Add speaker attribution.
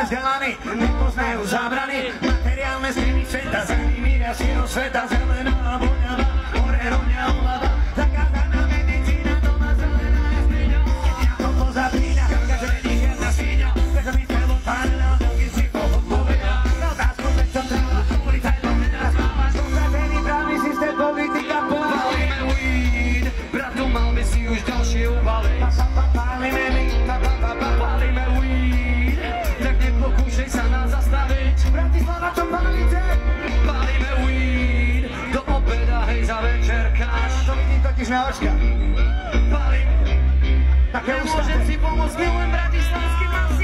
Speaker 1: vzdelaní, nepoznajú zábrany, materiálne skriny sveta, za nimi jasino sveta, zelená voňava, hore roňa olava, zakázaná medicína, doma zelená jaskyňa, ako pozapíňa, každé nich jedna svíňa, preto mi telo pálila, veľký si odpovedá, na otázku, prečo trvá, policaj to nenazmáva, zústratený právny systém, politika povalí.
Speaker 2: Palíme weed, bratu, mal by si už ďalšie uvaly.
Speaker 1: Pálime my,
Speaker 2: Palíme weed, tak nepokúšaj sa nás zastaviť.
Speaker 1: Bratislava, čo pálite?
Speaker 2: Palíme weed, do obeda, hej, za večerkáš.
Speaker 1: To vidím totiž na očka.
Speaker 2: Palím,
Speaker 1: Také
Speaker 2: nemôžem si pomôcť, milujem bratislavský masy.